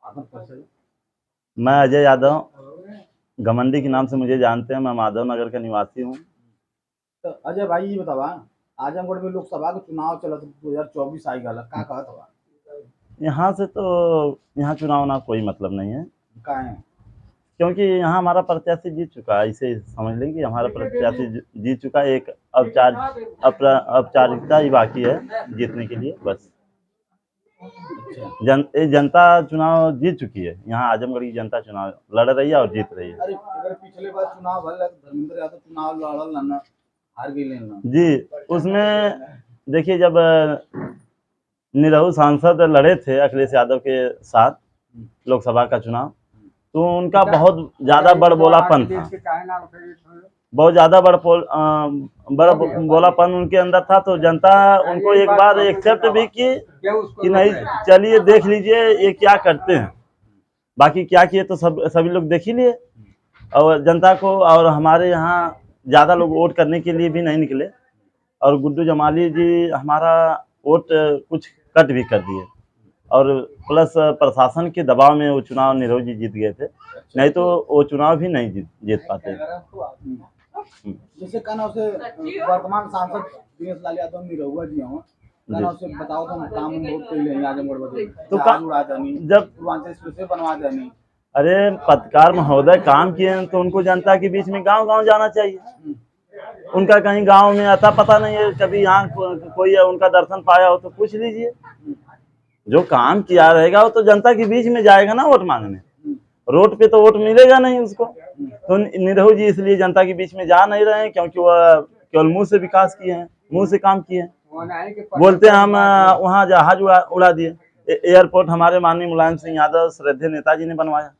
मैं अजय यादव, घमंडी के नाम से मुझे जानते हैं। मैं माधव नगर का निवासी हूँ। तो अजय भाई ये बतावा, आजमगढ़ में लोकसभा के चुनाव चलत 2024 आई गल का कहत हवा? यहाँ से तो यहाँ चुनाव ना कोई मतलब नहीं है, का है? क्योंकि यहाँ हमारा प्रत्याशी जीत चुका है। इसे समझ लें कि हमारा प्रत्याशी जीत चुका है। एक औपचारिकता ही बाकी है जीतने के लिए, बस। जनता चुनाव जीत चुकी है। यहाँ आजमगढ़ की जनता चुनाव लड़ रही है और जीत रही है। अरे अगर पिछले बार चुनाव भल धर्मेंद्र यादव चुनाव लड़ल ना, हार गए ना जी। उसमें देखिए, जब निरहू सांसद लड़े थे अखिलेश यादव के साथ लोकसभा का चुनाव, तो उनका बहुत ज़्यादा बड़बोलापन था। बहुत ज़्यादा बड़बोलापन उनके अंदर था। तो जनता उनको एक बार एक्सेप्ट भी की कि नहीं, चलिए देख लीजिए ये क्या करते हैं। बाकी क्या किए तो सभी लोग देख ही लिए। और जनता को, और हमारे यहाँ ज़्यादा लोग वोट करने के लिए भी नहीं निकले। और गुड्डू जमाली जी हमारा वोट कुछ कट भी कर दिए। और प्लस प्रशासन के दबाव में वो चुनाव निरहू जी जीत गए थे, नहीं तो वो चुनाव भी नहीं जीत पाते। जैसे कहना उसे वर्तमान सांसद दिनेश लाल यादव निरहुआ जी हों, कहना उसे बताओ तो काम बहुत कई हैं आजमगढ़ में, तो काम उड़ा देनी, जब पूर्वांचल एक्सप्रेस बनवा देनी। अरे पत्रकार महोदय काम किए हैं तो उनको जनता के बीच में गांव-गांव जाना चाहिए। उनका कहीं गांव में अता पता नहीं है, कभी यहाँ कोई उनका दर्शन पाया हो तो पूछ लीजिए। जो काम किया रहेगा वो तो जनता के बीच में जाएगा ना वोट मांगने। रोड पे तो वोट मिलेगा नहीं उसको। तो निरहू जी इसलिए जनता के बीच में जा नहीं रहे हैं, क्योंकि वह केवल मुंह से विकास किए हैं, मुंह से काम किए हैं। बोलते हैं हम वहाँ जहाज उड़ा दिए। एयरपोर्ट हमारे माननीय मुलायम सिंह यादव श्रद्धेय नेताजी ने बनवाया।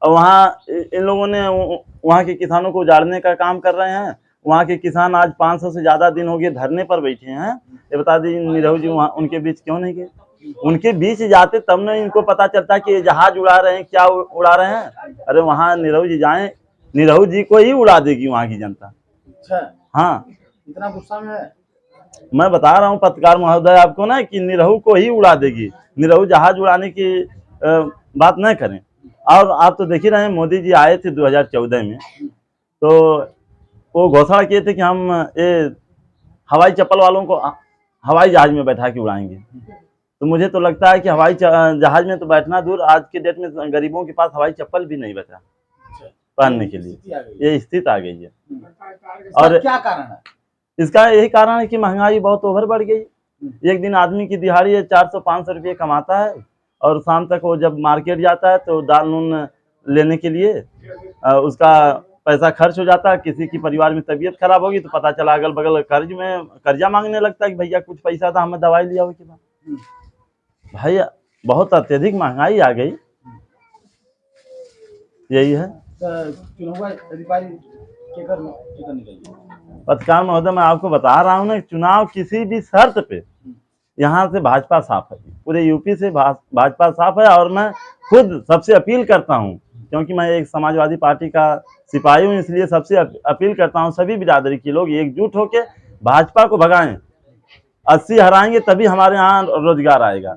और वहाँ इन लोगों ने वहाँ के किसानों को उजाड़ने का काम कर रहे हैं। वहाँ के किसान आज 500 से ज़्यादा दिन हो गए धरने पर बैठे हैं। ये बता दीजिए निरहू जी वहाँ उनके बीच क्यों नहीं गए? उनके बीच जाते तब ना इनको पता चलता कि ये जहाज उड़ा रहे हैं, क्या उड़ा रहे हैं। अरे वहाँ निरहू जी जाएं, निरहू जी को ही उड़ा देगी वहाँ की जनता। अच्छा, हाँ, इतना गुस्सा में है? मैं बता रहा हूँ पत्रकार महोदय आपको ना कि निरहू को ही उड़ा देगी। निरहू जहाज उड़ाने की बात न करें। और आप तो देख ही रहे हैं, मोदी जी आए थे 2014 में, तो वो घोषणा किए थे कि हम ये हवाई चप्पल वालों को हवाई जहाज में बैठा के उड़ाएंगे। तो मुझे तो लगता है कि हवाई जहाज में तो बैठना दूर, आज के डेट में गरीबों के पास हवाई चप्पल भी नहीं बचा पहनने के लिए। ये स्थिति आ गई है। और क्या कारण है इसका? यही कारण है कि महंगाई बहुत ओवर बढ़ गई। एक दिन आदमी की दिहाड़ी 400-500 रुपये कमाता है, और शाम तक वो जब मार्केट जाता है तो दाल नून लेने के लिए उसका पैसा खर्च हो जाता है। किसी की परिवार में तबीयत खराब होगी तो पता चला अगल बगल कर्जा मांगने लगता है कि भैया कुछ पैसा था, हमें दवाई लिया हो कि भाई बहुत अत्यधिक महंगाई आ गई। यही है। पत्रकार महोदय मैं आपको बता रहा हूँ ना, चुनाव किसी भी शर्त पे यहाँ से भाजपा साफ है। पूरे यूपी से भाजपा साफ है। और मैं खुद सबसे अपील करता हूँ, क्योंकि मैं एक समाजवादी पार्टी का सिपाही हूँ, इसलिए सबसे अपील करता हूँ सभी बिरादरी के लोग एकजुट होकर भाजपा को भगाएं। 80 हराएंगे तभी हमारे यहाँ रोजगार आएगा।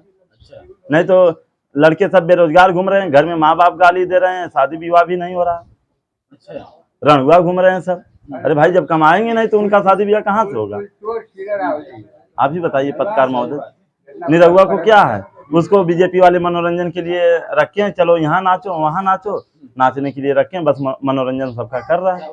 नहीं तो लड़के सब बेरोजगार घूम रहे हैं, घर में माँ बाप गाली दे रहे हैं, शादी विवाह भी नहीं हो रहा। रणुआ घूम रहे हैं सब। अरे भाई जब कमाएंगे नहीं तो उनका शादी ब्याह कहाँ से होगा? आप ही बताइए पत्रकार महोदय। निरहुआ को क्या है, उसको बीजेपी वाले मनोरंजन के लिए रखे हैं, चलो यहाँ नाचो वहाँ नाचो, नाचने के लिए रखे हैं, बस मनोरंजन सबका कर रहा है।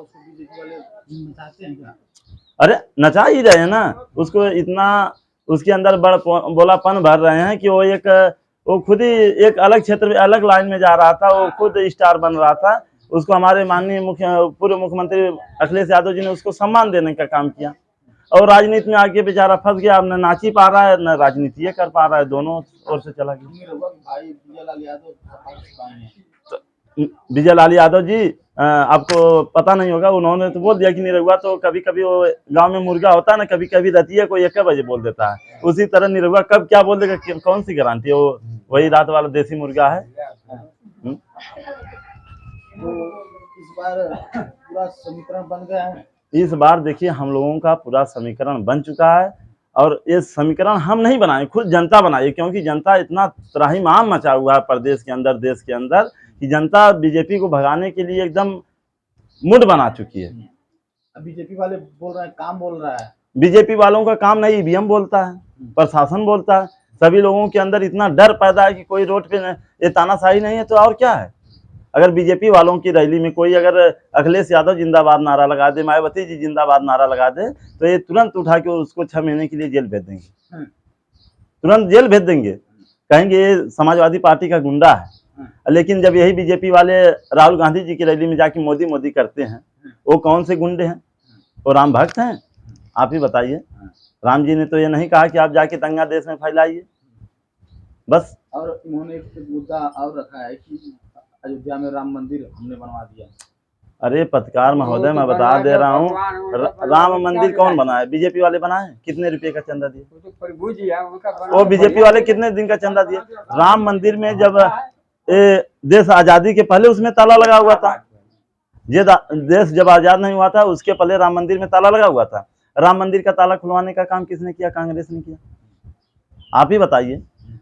अरे नचा ही रहे हैं ना उसको। इतना उसके अंदर बोलापन भर रहे हैं कि वो खुद ही एक अलग क्षेत्र में अलग लाइन में जा रहा था। वो खुद स्टार बन रहा था। उसको हमारे माननीय पूर्व मुख्यमंत्री अखिलेश यादव जी ने उसको सम्मान देने का काम किया। और राजनीति में आगे बेचारा फंस गया। अब न नाच ही पा रहा है न राजनीति कर पा रहा है, दोनों ओर से चला गया। विजय लाल यादव जी आपको पता नहीं होगा, उन्होंने तो बोल दिया कि निरहुआ तो कभी कभी वो गांव में मुर्गा होता है ना, कभी कभी रतिया को 1 बजे बोल देता है। उसी तरह निरहुआ कब क्या बोल देगा, कौन सी गारंटी है? वो वही रात वाला देसी मुर्गा है। तो इस बार पूरा समीकरण बन गया है। इस बार देखिए हम लोगों का पूरा समीकरण बन चुका है। और ये समीकरण हम नहीं बनाए, खुद जनता बनाई, क्योंकि जनता इतना त्राहिमाम मचा हुआ है प्रदेश के अंदर, देश के अंदर, कि जनता बीजेपी को भगाने के लिए एकदम मुड बना चुकी है। अब बीजेपी वाले बोल रहे हैं काम बोल रहा है, बीजेपी वालों का काम नहीं, ईवीएम बोलता है, प्रशासन बोलता है। सभी लोगों के अंदर इतना डर पैदा है कि कोई रोड पे ये तानाशाही नहीं है तो और क्या है। अगर बीजेपी वालों की रैली में कोई अगर अखिलेश यादव जिंदाबाद नारा लगा दे, मायावती जी जिंदाबाद नारा लगा दे, तो ये तुरंत उठा के उसको 6 महीने के लिए जेल भेज देंगे, तुरंत जेल भेज देंगे, कहेंगे ये समाजवादी पार्टी का गुंडा है। लेकिन जब यही बीजेपी वाले राहुल गांधी जी की रैली में जाके मोदी मोदी करते हैं, वो कौन से गुंडे हैं? वो राम भक्त हैं? आप ही बताइए। राम जी ने तो ये नहीं कहा कि आप जाके दंगा देश में फैलाइए, बस। और इन्होंने एक मुद्दा और रखा है कि अयोध्या में राम मंदिर हमने बनवा दिया। अरे पत्रकार महोदय, मैं बता दे रहा हूँ, राम मंदिर कौन बनाया? बीजेपी वाले बनाए? कितने रुपए का चंदा दिए? वो बीजेपी वाले कितने दिन का चंदा दिए? राम मंदिर में जब देश आजादी के पहले उसमें ताला लगा हुआ था, ये देश जब आजाद नहीं हुआ था उसके पहले राम मंदिर में ताला लगा हुआ था। राम मंदिर का ताला खुलवाने का काम किसने किया? कांग्रेस ने किया। आप ही बताइए।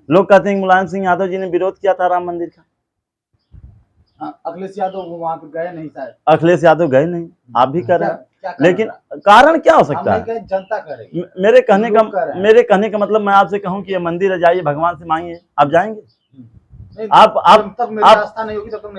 लोग कहते हैं मुलायम सिंह यादव जी ने विरोध किया था राम मंदिर का। अखिलेश यादव वहाँ पे गए नहीं शायद। अखिलेश यादव गए नहीं, आप भी कर रहे हैं, लेकिन कारण क्या हो सकता है? जनता करेगी। मेरे कहने का मतलब, मैं आपसे कहूं कि ये मंदिर जाइए, भगवान से मांगिए, आप जाएंगे?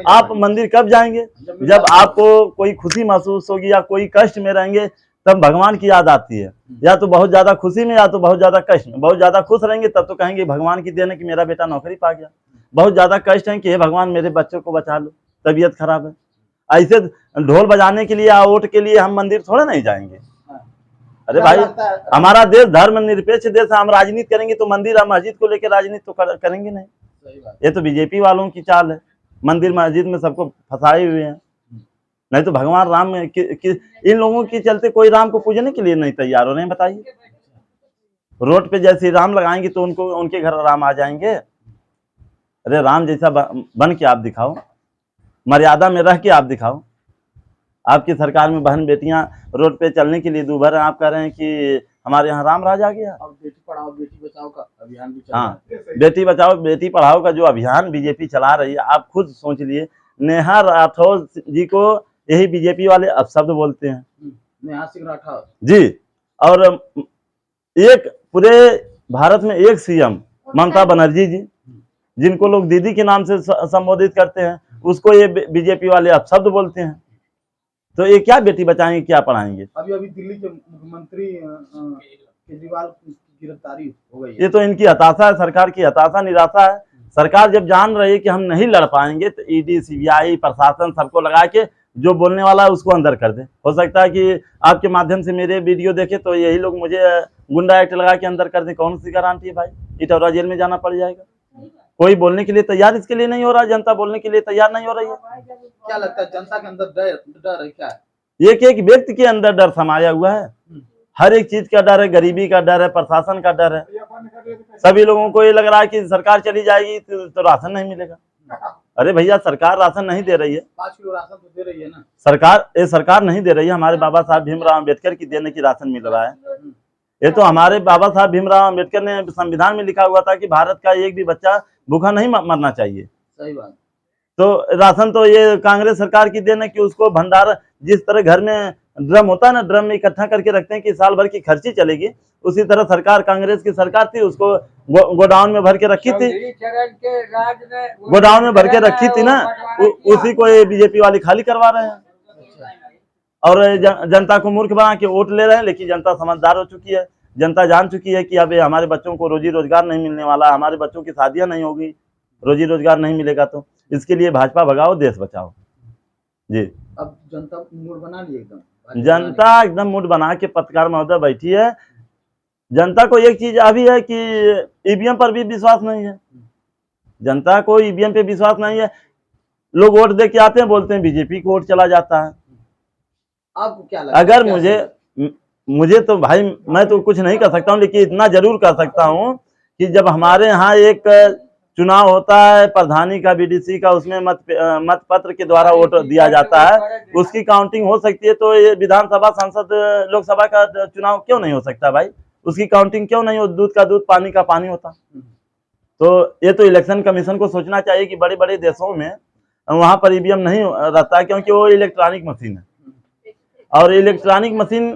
आप मंदिर कब जाएंगे? जब आपको कोई खुशी महसूस होगी या कोई कष्ट में रहेंगे तब भगवान की याद आती है। या तो बहुत ज्यादा खुशी में या तो बहुत ज्यादा कष्ट में। बहुत ज्यादा खुश रहेंगे तब तो कहेंगे भगवान की देन है कि मेरा बेटा नौकरी पा गया। बहुत ज्यादा कष्ट है कि हे भगवान मेरे बच्चों को बचा लो, तबीयत खराब है। ऐसे ढोल बजाने के लिए या वोट के लिए हम मंदिर थोड़े नहीं जाएंगे। अरे भाई, हमारा देश धर्मनिरपेक्ष देश है, हम राजनीति करेंगे तो मंदिर और मस्जिद को लेकर राजनीति तो करेंगे नहीं। ये तो बीजेपी वालों की चाल है, मंदिर मस्जिद में सबको फंसाए हुए हैं। नहीं तो भगवान राम इन लोगों के चलते कोई राम को पूजने के लिए नहीं तैयार हो रहे हैं। बताइए, रोड पे जैसे राम लगाएंगे तो उनके घर राम आ जाएंगे। अरे राम जैसा बन के आप दिखाओ, मर्यादा में रह के आप दिखाओ। आपकी सरकार में बहन बेटियां रोड पे चलने के लिए दूभर हैं, आप कह रहे हैं कि हमारे यहाँ राम राज आ गया। अब बेटी पढ़ाओ बेटी बचाओ का अभियान भी चल हाँ, रहा है। बेटी बचाओ बेटी पढ़ाओ का जो अभियान बीजेपी चला रही है, आप खुद सोच लिए। नेहा राठौर जी को यही बीजेपी वाले अपशब्द बोलते हैं। नेहा सिंह राठौर जी। और एक पूरे भारत में एक सीएम ममता बनर्जी जी, जिनको लोग दीदी के नाम से संबोधित करते हैं, उसको ये बीजेपी वाले अपशब्द बोलते हैं। तो ये क्या बेटी बचाएंगे, क्या पढ़ाएंगे? अभी दिल्ली के मुख्यमंत्री केजरीवाल की गिरफ्तारी हो गई है। ये तो इनकी हताशा है, सरकार की हताशा निराशा है। सरकार जब जान रही है कि हम नहीं लड़ पाएंगे तो ईडी सीबीआई प्रशासन सबको लगा के जो बोलने वाला है उसको अंदर कर दे। हो सकता है कि आपके माध्यम से मेरे वीडियो देखे तो यही लोग मुझे गुंडा एक्ट लगा के अंदर कर दे। कौन सी गारंटी है भाई? इटौरा जेल में जाना पड़ जाएगा। कोई बोलने के लिए तैयार इसके लिए नहीं हो रहा, जनता बोलने के लिए तैयार नहीं हो रही है। क्या लगता है जनता के अंदर डर है क्या है? एक व्यक्ति के अंदर डर समाया हुआ है। हर एक चीज का डर है, गरीबी का डर है, प्रशासन का डर है। सभी लोगों को ये लग रहा है कि सरकार चली जाएगी तो राशन नहीं मिलेगा। अरे भैया, सरकार राशन नहीं दे रही है। 5 किलो राशन तो दे रही है ना सरकार नहीं दे रही है। हमारे बाबा साहब भीमराव अम्बेडकर की देने की राशन मिल रहा है। ये तो हमारे बाबा साहब भीमराव अम्बेडकर ने संविधान में लिखा हुआ था कि भारत का एक भी बच्चा भूखा नहीं मरना चाहिए। सही बात। तो राशन तो ये कांग्रेस सरकार की देन है कि उसको भंडार, जिस तरह घर में ड्रम होता है ना, ड्रम में इकट्ठा करके रखते हैं कि साल भर की खर्ची चलेगी, उसी तरह सरकार, कांग्रेस की सरकार थी, उसको गोडाउन में भर के रखी थी। गोडाउन में भर के रखी थी ना, उसी को ये बीजेपी वाले खाली करवा रहे हैं और जनता को मूर्ख बना के वोट ले रहे हैं। लेकिन जनता समझदार हो चुकी है, जनता जान चुकी है कि अब हमारे बच्चों को रोजी रोजगार नहीं मिलने वाला, हमारे बच्चों की शादियां नहीं होगी, रोजी रोजगार नहीं मिलेगा। तो इसके लिए भाजपा भगाओ, देश बचाओ जी। अब जनता मूड बना ली एकदम, जनता एकदम मूड बना के पत्रकार महोदय बैठी है। जनता को एक चीज अभी है कि ईवीएम पर भी विश्वास नहीं है। जनता को ईवीएम पे विश्वास नहीं है। लोग वोट दे के आते हैं, बोलते हैं बीजेपी को वोट चला जाता है। आपको क्या लगता है? अगर मुझे तो भाई, मैं तो कुछ नहीं कर सकता हूँ, लेकिन इतना जरूर कर सकता हूँ कि जब हमारे यहाँ एक चुनाव होता है प्रधानी का, बीडीसी का, उसमें मत पत्र के द्वारा वोट दिया जाता है, उसकी काउंटिंग हो सकती है। तो ये विधानसभा, संसद, लोकसभा का चुनाव क्यों नहीं हो सकता भाई? उसकी काउंटिंग क्यों नहीं हो, दूध का दूध पानी का पानी होता। तो ये तो इलेक्शन कमीशन को सोचना चाहिए कि बड़े बड़े देशों में वहां पर ईवीएम नहीं रहता, क्योंकि वो इलेक्ट्रॉनिक मशीन है और इलेक्ट्रॉनिक मशीन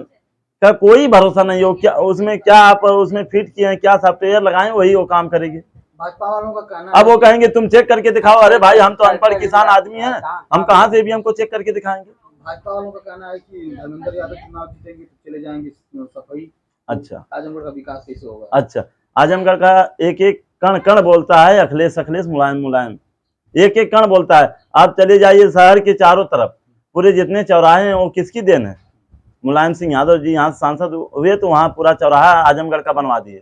का कोई भरोसा नहीं हो, क्या उसमें क्या आप उसमें फिट किए हैं, क्या सॉफ्टवेयर लगाएं वही वो काम करेगी। भाजपा वालों का कहना अब वो कहेंगे तुम चेक करके दिखाओ, अरे भाई हम तो अनपढ़ किसान आदमी हैं, हम कहाँ से ईवीएम को चेक करके दिखाएंगे। भाजपा वालों का कहना है कि धर्मेंद्र यादव चुनाव जीतेंगे तो चले जाएंगे सफाई। अच्छा, आजमगढ़ का विकास कैसे होगा? अच्छा, आजमगढ़ का एक एक कण कण बोलता है अखिलेश अखिलेश मुलायम मुलायम, एक एक कण बोलता है। आप चले जाइए शहर के चारों तरफ, पूरे जितने चौराहे हैं वो किसकी देन है? मुलायम सिंह यादव जी यहाँ सांसद हुए तो वहाँ पूरा चौराहा आजमगढ़ का बनवा दिए।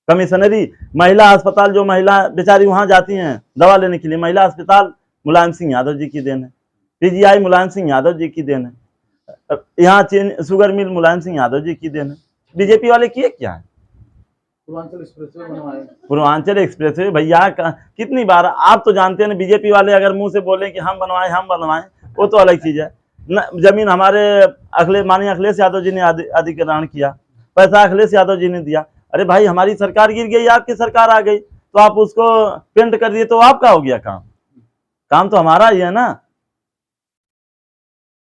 कमिश्नरी महिला अस्पताल, जो महिला बेचारी वहाँ जाती हैं दवा लेने के लिए, महिला अस्पताल मुलायम सिंह यादव जी की देन है। पीजीआई मुलायम सिंह यादव जी की देन है। यहाँ शुगर मिल मुलायम सिंह यादव जी की देन है। बीजेपी वाले किए क्या है? पूर्वांचल एक्सप्रेसवे बनवाए। पूर्वांचल एक्सप्रेसवे भैया कितनी बार आप तो जानते हैं ना, बीजेपी वाले अगर मुंह से बोले कि हम बनवाएं वो तो अलग चीज है। जमीन हमारे माननीय अखिलेश यादव जी ने अधिग्रहण किया, पैसा अखिलेश यादव जी ने दिया। अरे भाई हमारी सरकार गिर गई, आपकी सरकार आ गई तो आप उसको पेंट कर दिए तो आपका हो गया काम, काम तो हमारा ही है ना।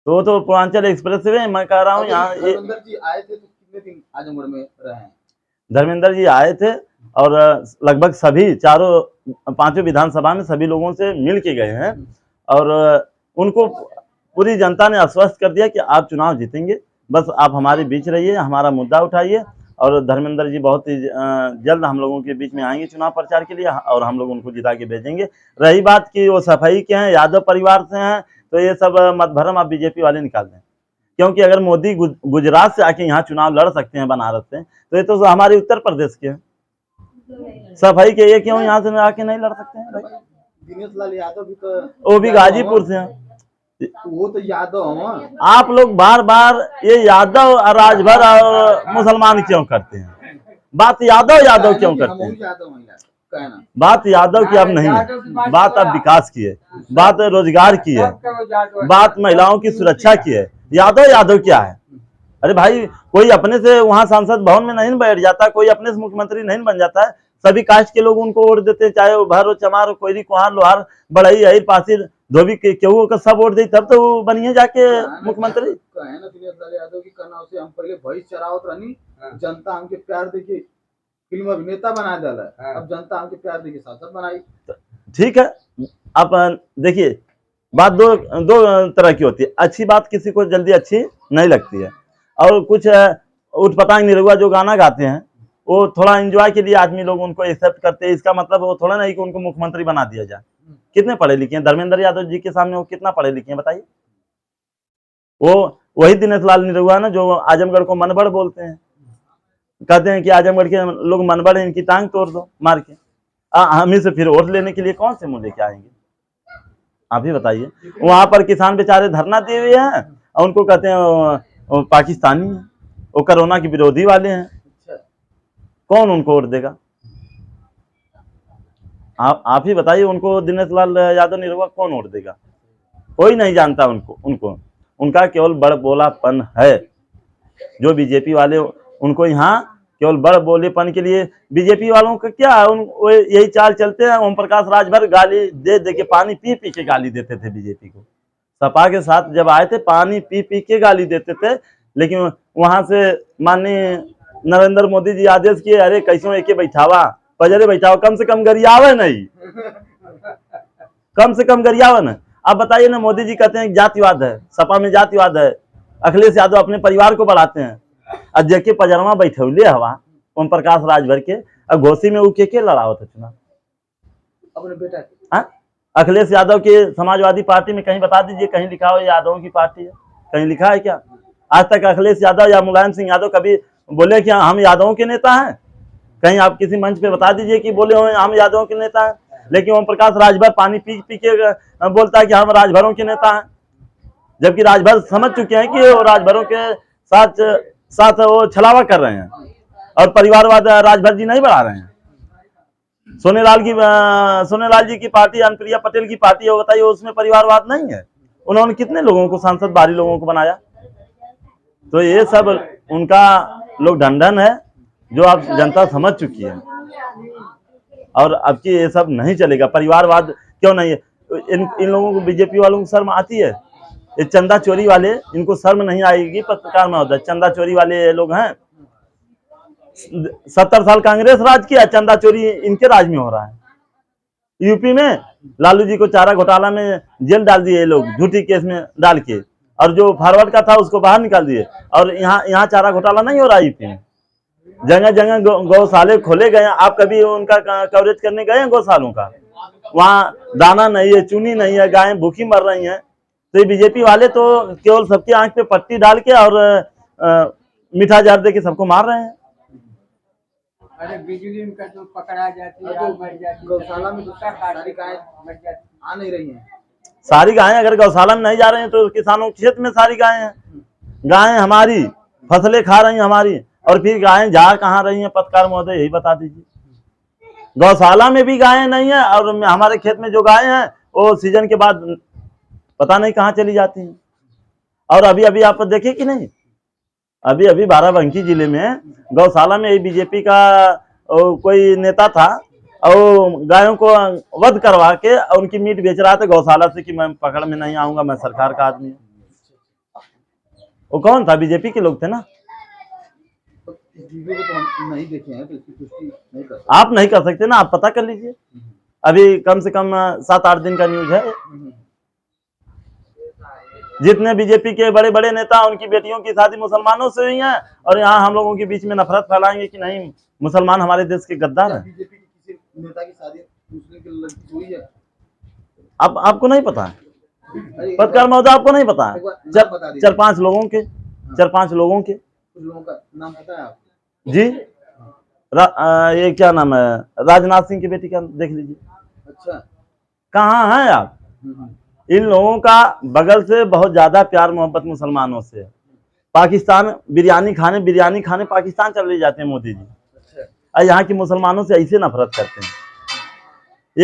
तो पूर्वांचल एक्सप्रेसवे मैं कह रहा हूँ यहाँ। धर्मेंद्र जी आए थे तो कितने दिन आजमगढ़ में रहे हैं? धर्मेंद्र जी आए थे और लगभग सभी पांचों विधानसभा में सभी लोगों से मिल के गए हैं और उनको पूरी जनता ने आश्वस्त कर दिया कि आप चुनाव जीतेंगे, बस आप हमारे बीच रहिए, हमारा मुद्दा उठाइए। और धर्मेंद्र जी बहुत ही जल्द हम लोगों के बीच में आएंगे चुनाव प्रचार के लिए और हम लोग उनको जिता के भेजेंगे। रही बात कि वो सफाई के हैं, यादव परिवार से हैं, तो ये सब मत भरम आप बीजेपी वाले निकाल दें, क्योंकि अगर मोदी गुजरात से आके यहाँ चुनाव लड़ सकते हैं बनारस से, तो ये तो हमारे उत्तर प्रदेश के हैं। सफाई के ये क्यों यहाँ से आके नहीं लड़ सकते हैं? दिनेश लाल यादव भी तो, वो भी गाजीपुर से हैं। वो तो यादव। आप लोग बार बार ये यादव राजभर और मुसलमान क्यों करते हैं? बात यादव क्यों करते हैं? बात यादव की अब नहीं है, बात अब विकास की है, बात रोजगार की है, बात महिलाओं की सुरक्षा की है। यादव क्या है? अरे भाई कोई अपने से वहां सांसद भवन में नहीं बैठ जाता, कोई अपने से मुख्यमंत्री नहीं बन जाता है। सभी कास्ट के लोग उनको वोट देते हैं, चाहे वो भर हो, चमार हो, कोयरी, कुहार, लोहार, बढ़ई, अहिर, पासिर, धोबी के केहू का सब वोट दे, तब तो वो बनिए जाके मुख्यमंत्री। यादव की कहना से हम पहले भैंस चरावत रहनी, जनता हमके प्यार देके फिल्म अभिनेता बना डाला, अब जनता हमके प्यार देके सांसद बनाई। ठीक है, आप देखिए बात दो तरह की होती है। अच्छी बात किसी को जल्दी अच्छी नहीं लगती है, और कुछ उठपटांग निरहुआ जो गाना गाते हैं वो थोड़ा एंजॉय के लिए आदमी लोग उनको एक्सेप्ट करते हैं। इसका मतलब वो थोड़ा नहीं कि उनको मुख्यमंत्री बना दिया जाए। कितने पढ़े लिखे हैं धर्मेंद्र यादव जी के सामने, वो कितना पढ़े लिखे हैं बताइए? वो वही दिनेश लाल निरहुआ ना जो आजमगढ़ को मनबड़ बोलते हैं, कहते हैं कि आजमगढ़ के लोग मनबड़ हैं, इनकी टांग तोड़ दो मार के। हम ही से फिर वोट लेने के लिए कौन से मुंह लेके आएंगे? आप ही बताइए। वहां पर किसान बेचारे धरना दिए हुए हैं और उनको कहते हैं पाकिस्तानी है, वो कोरोना के विरोधी वाले हैं। कौन उनको वोट देगा? आप ही बताइए। उनको दिनेश लाल यादव निरहुआ कौन वोट देगा? कोई नहीं जानता उनको उनका केवल बड़ बोलापन है। जो बीजेपी वाले उनको यहाँ केवल बड़ बोलेपन के लिए, बीजेपी वालों का क्या है, यही चाल चलते हैं। ओम प्रकाश राजभर गाली दे के, पानी पी के गाली देते थे बीजेपी को। सपा के साथ जब आए थे पानी पी के गाली देते थे, लेकिन वहां से माननीय नरेंद्र मोदी जी आदेश किए, अरे कैसो एके बैठावा, पजरे बैठाओ, कम से कम गरियावे नहीं, कम से कम गरियावे ना। आप बताइए ना, मोदी जी कहते हैं जातिवाद है, सपा में जातिवाद है, अखिलेश यादव अपने परिवार को बढ़ाते हैं, और जेके पजरमा बैठौले हवा ओम प्रकाश राजभर के, और घोसी में उके के लड़ाओ था चुनाव अपने बेटा। अखिलेश यादव के समाजवादी पार्टी में कहीं बता दीजिए, कहीं लिखा हो यादवों की पार्टी है? कहीं लिखा है क्या? आज तक अखिलेश यादव या मुलायम सिंह यादव कभी बोले कि हम यादवों के नेता हैं? कहीं आप किसी मंच पे बता दीजिए कि बोले हो हम यादवों के नेता हैं। लेकिन ओम प्रकाश राजभर पानी पी के बोलता है कि हम राजभरों के नेता हैं, जबकि राजभर समझ चुके हैं कि वो राजभरों के साथ वो छलावा कर रहे हैं और परिवारवाद राजभर जी नहीं बढ़ा रहे हैं। सोनेलाल जी की पार्टी, अनुप्रिया पटेल की पार्टी है, बताइए उसमें परिवारवाद नहीं है? उन्होंने कितने लोगों को सांसद, बाहरी लोगों को बनाया। तो ये सब उनका लोग ढंढन है जो आप जनता समझ चुकी है। और अब की ये सब नहीं चलेगा। परिवारवाद क्यों नहीं है? इन लोगों को, बीजेपी वालों को शर्म आती है? ये चंदा चोरी वाले, इनको शर्म नहीं आएगी? पत्रकार महोदय, चंदा चोरी वाले ये लोग हैं। 70 साल कांग्रेस राज किया, चंदा चोरी इनके राज में हो रहा है। यूपी में लालू जी को चारा घोटाला में जेल डाल दिए ये लोग, झूठी केस में डाल के, और जो फॉरवर्ड का था उसको बाहर निकाल दिए। और यहाँ चारा घोटाला नहीं हो रहा यूपी में। जगह जगह गौशाले खोले गए। आप कभी उनका कवरेज करने गए हैं गौशालों का? वहाँ दाना नहीं है, चुनी नहीं है, गायें भूखी मर रही हैं। तो ये बीजेपी वाले तो केवल सबकी आंख पे पट्टी डाल के और मीठा जार दे के सबको मार रहे हैं। अरे बिजली में तो पकड़ा जाती है, मर जाती है। गौशाला में तो सारी गायें मर जाती आ नहीं रही हैं। सारी गायें अगर गौशाला में नहीं जा रही हैं तो किसानों के खेत में सारी गायें हैं। गायें हमारी फसलें खा रही हैं हमारी, और फिर गायें जा कहाँ रही हैं? पत्रकार महोदय यही बता दीजिए। गौशाला में भी गायें नहीं है, और हमारे खेत में जो गायें हैं वो सीजन के बाद पता नहीं कहाँ चली जाती हैं। और अभी अभी आप देखे कि नहीं, अभी अभी बाराबंकी जिले में गौशाला में बीजेपी का कोई नेता था, और गायों को वध करवा के और उनकी मीट बेच रहा था गौशाला से कि मैं पकड़ में नहीं आऊंगा, मैं सरकार का आदमी हूँ। वो कौन था? बीजेपी के लोग थे ना। वीडियो को तो हम नहीं देखे हैं, तो इसकी पुष्टि नहीं कर सकते। आप नहीं कर सकते ना, आप पता कर लीजिए। अभी कम से कम 7-8 दिन का न्यूज है। जितने बीजेपी के बड़े बड़े नेता, उनकी बेटियों की शादी मुसलमानों से हुई है, और यहाँ हम लोगों के बीच में नफरत फैलाएंगे कि नहीं मुसलमान हमारे देश के गद्दार हैं। बीजेपी की किसी नेता की शादी मुस्लिम की लड़की हुई है? अब आपको नहीं पता है? अरे एक पत्रकार महोदय, आपको नहीं पता है? एक बार नाम बता दीजिए। 4-5 लोगों के, 4-5 लोगों के कुछ लोगों का नाम पता है आपको? जी। ये क्या नाम है, राजनाथ सिंह की बेटी का देख लीजिए। अच्छा। कहाँ हैं आप? इन लोगों का बगल से बहुत ज्यादा प्यार मोहब्बत मुसलमानों से है। पाकिस्तान बिरयानी खाने पाकिस्तान चले जाते हैं मोदी जी, अच्छा। और यहाँ के मुसलमानों से ऐसे नफरत करते हैं।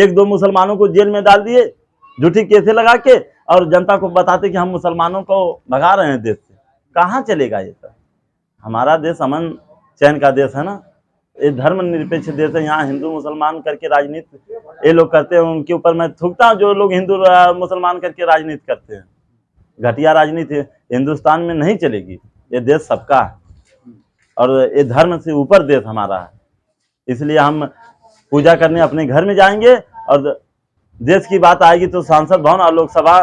1-2 मुसलमानों को जेल में डाल दिए झूठी केसें लगा के, और जनता को बताते कि हम मुसलमानों को भगा रहे हैं देश से। कहाँ चलेगा ये सब? हमारा देश अमन चैन का देश है ना, ये धर्मनिरपेक्ष देश है। यहाँ हिंदू मुसलमान करके राजनीति ये लोग करते हैं, उनके ऊपर मैं थूकता हूँ जो लोग हिंदू मुसलमान करके राजनीति करते हैं। घटिया राजनीति हिंदुस्तान में नहीं चलेगी। ये देश सबका है, और ये धर्म से ऊपर देश हमारा है। इसलिए हम पूजा करने अपने घर में जाएंगे, और देश की बात आएगी तो सांसद भवन और लोकसभा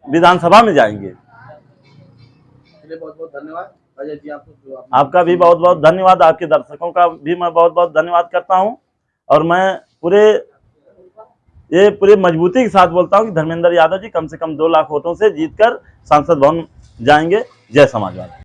विधानसभा में जाएंगे। चलिए, बहुत बहुत धन्यवाद अजय जी आपको। आपका भी बहुत बहुत धन्यवाद, आपके दर्शकों का भी मैं बहुत बहुत धन्यवाद करता हूं। और मैं पूरे मजबूती के साथ बोलता हूं कि धर्मेंद्र यादव जी कम से कम 2 लाख वोटों से जीतकर सांसद भवन जाएंगे। जय समाजवादी।